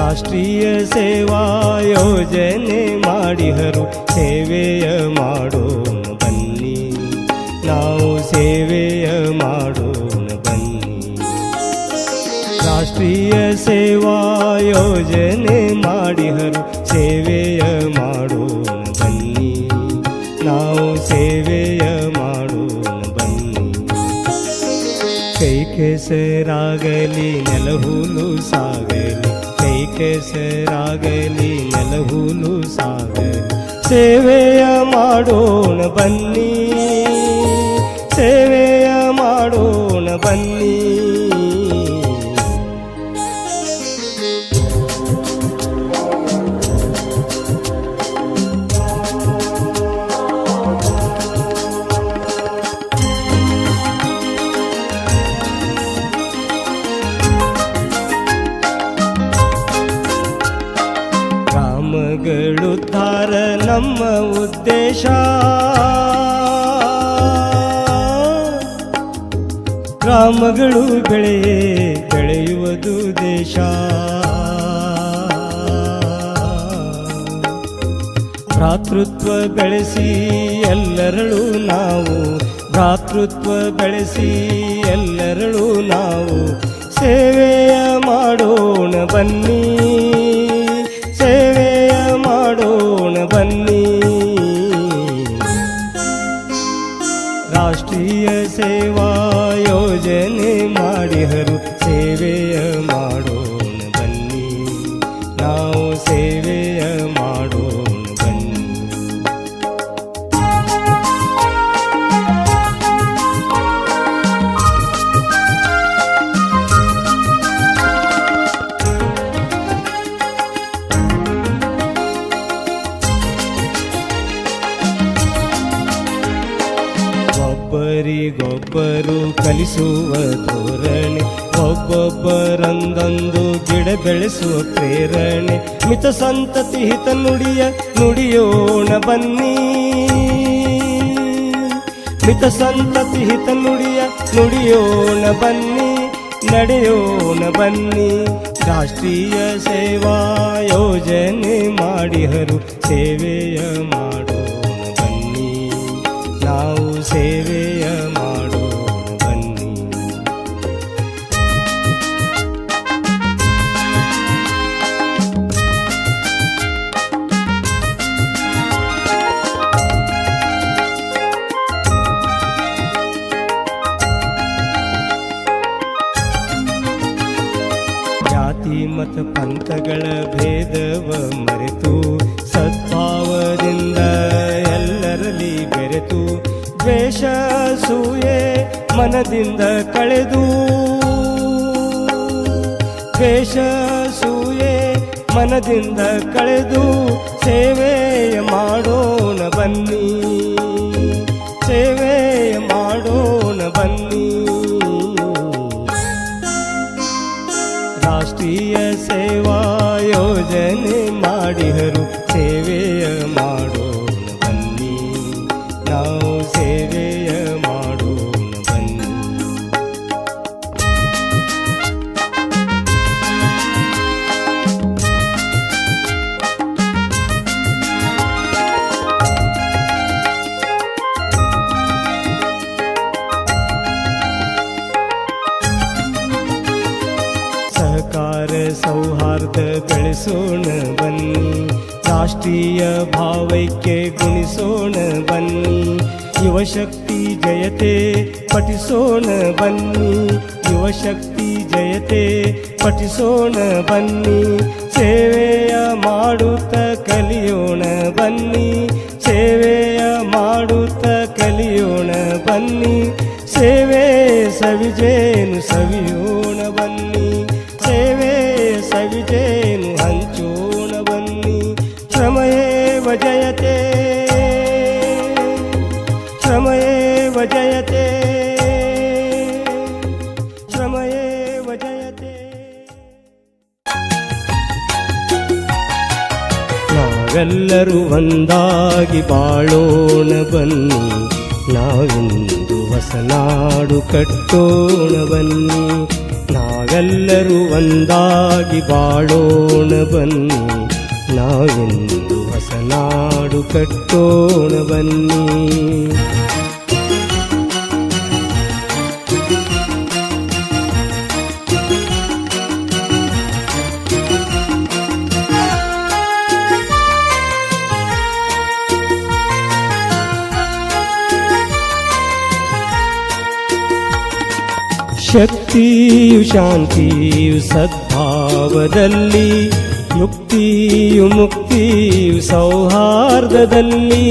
ರಾಷ್ಟ್ರೀಯ ಸೇವಾ ಯೋಜನೆ ಮಾಡಿಹರು ಸೇವೆಯ ಮಾಡೋಣ ಬನ್ನಿ, ನಾವು ಸೇವೆಯ ಮಾಡೋಣ ಬನ್ನಿ. ರಾಷ್ಟ್ರೀಯ ಸೇವಾ ಯೋಜನೆ ಮಾಡಿಹರು ಸೇವೆಯ ಮಾಡೋಣ ಬನ್ನಿ, ನಾವು ಸೇವೆಯ ಮಾಡೋಣ ಬನ್ನಿ. ಕೈ ಕೆಸರಾಗಲಿ ನೆಲಹುಲು ಸಾಗಲಿ, ಕೈ ಕೆಸರಾಗಲಿ ನೆಲಹುಲು ಸಾಗಲಿ, ಸೇವೆಯ ಮಾಡೋಣ ಬನ್ನಿ, ಸೇವೆಯ ಮಾಡೋಣ ಬನ್ನಿ. ಗ್ರಾಮಗಳುದ್ಧಾರ ನಮ್ಮ ಉದ್ದೇಶ, ಗ್ರಾಮಗಳು ಬೆಳೆಯುವುದು ದೇಶ. ಭ್ರಾತೃತ್ವ ಬೆಳೆಸಿ ಎಲ್ಲರಳು ನಾವು, ಭ್ರಾತೃತ್ವ ಬೆಳೆಸಿ ಎಲ್ಲರಳು ನಾವು, ಸೇವೆಯ ಮಾಡೋಣ ಬನ್ನಿ, ಸೇವೆಯ ಮಾಡೋಣ ಬನ್ನಿ. ರಾಷ್ಟ್ರೀಯ ಸೇವಾ ಯೋಜನೆ ಮಾಡಿಹರು ಸೇವೆಯ ಮಾಡೋಣ ಬನ್ನಿ, ನಾವು ಸೇವೆಯ ಮಾಡೋಣ ಬನ್ನಿ. ಒಬ್ಬರಿಗೊಬ್ಬರು ಕಲಿಸುವ ಧೋರಣೆ, ಒಬ್ಬೊಬ್ಬರಂದೊಂದು ಗಿಡ ಬೆಳೆಸುವ ಪ್ರೇರಣೆ, ಮಿತ ಸಂತತಿ ಹಿತ ನುಡಿಯೋಣ ಬನ್ನಿ, ಮಿತ ಸಂತತಿ ಹಿತ ನುಡಿಯೋಣ ಬನ್ನಿ, ನಡೆಯೋಣ ಬನ್ನಿ. ರಾಷ್ಟ್ರೀಯ ಸೇವಾ ಯೋಜನೆ ಮಾಡಿಹರು ಸೇವೆಯ ಮಾಡೋಣ ಬನ್ನಿ, ನಾವು ಸೇವೆಯ ಮಾಡೋಣ ಬನ್ನಿ. ಜಾತಿ ಮತ ಪಂಥಗಳ ಭೇದವ ಮರೆತು ಸದ್ಭಾವದಿಂದ ಎಲ್ಲರಲ್ಲಿ ಬೆರೆತು, ದ್ವೇಷ ಸೂಯೆ ಮನದಿಂದ ಕಳೆದು, ದ್ವೇಷ ಸೂಯೆ ಮನದಿಂದ ಕಳೆದು, ಸೇವೆಯ ಮಾಡೋಣ ಬನ್ನಿ, ಸೇವೆಯ ಮಾಡೋಣ ಬನ್ನಿ. ರಾಷ್ಟ್ರೀಯ ಸೇವಾ ಯೋಜನೆ ಮಾಡಿಹರು ಸೇವೆಯ ಮಾಡೋಣ ಬನ್ನಿ, ನಾವು ಸೇವೆಯ ಮಾಡೋಣ ಬನ್ನಿ. ಸಹಕಾರ ಸೌಹಾರ್ದ ಬೆಳೆಸೋಣ ಬನ್ನಿ, ರಾಷ್ಟ್ರೀಯ ಭಾವೈಕ್ಯ ಗುಣಿಸೋಣ ಬನ್ನಿ. ಯುವಶಕ್ತಿ ಜಯತೆ ಪಠಿಸೋಣ ಬನ್ನಿ, ಯುವಶಕ್ತಿ ಜಯತೆ ಪಠಿಸೋಣ ಬನ್ನಿ. ಸೇವೆಯ ಮಾಡುತ್ತ ಕಲಿಯೋಣ ಬನ್ನಿ, ಸೇವೆಯ ಮಾಡುತ್ತ ಕಲಿಯೋಣ ಬನ್ನಿ. ಸೇವೆ ಸವಿಜೇನು ಸವಿಯೋಣ ಬನ್ನಿ, ಸೇವೆ ಸವಿಜೇನು ಹಂಚೋಣ ಬನ್ನಿ. ಶ್ರಮಯೇವ ಜಯತೆ, ಶ್ರಮಯೇವ ಜಯತೆ, ಶ್ರಮಯೇವ ಜಯತೆ. ನಾವೆಲ್ಲರೂ ಒಂದಾಗಿ ಬಾಳೋಣ ಬನ್ನಿ, ನಾವಿಂದು ಹೊಸನಾಡು ಕಟ್ಟೋಣ ಬನ್ನಿ. ನಾವೆಲ್ಲರೂ ಒಂದಾಗಿ ಬಾಳೋಣ ಬನ್ನಿ, ನಾವೆಂದು ಹೊಸನಾಡು ಕಟ್ಟೋಣ ಬನ್ನಿ. ಶಕ್ತಿಯು ಶಾಂತಿಯು ಸದ್ಭಾವದಲ್ಲಿ, ಯುಕ್ತಿಯು ಮುಕ್ತಿಯು ಸೌಹಾರ್ದದಲ್ಲಿ.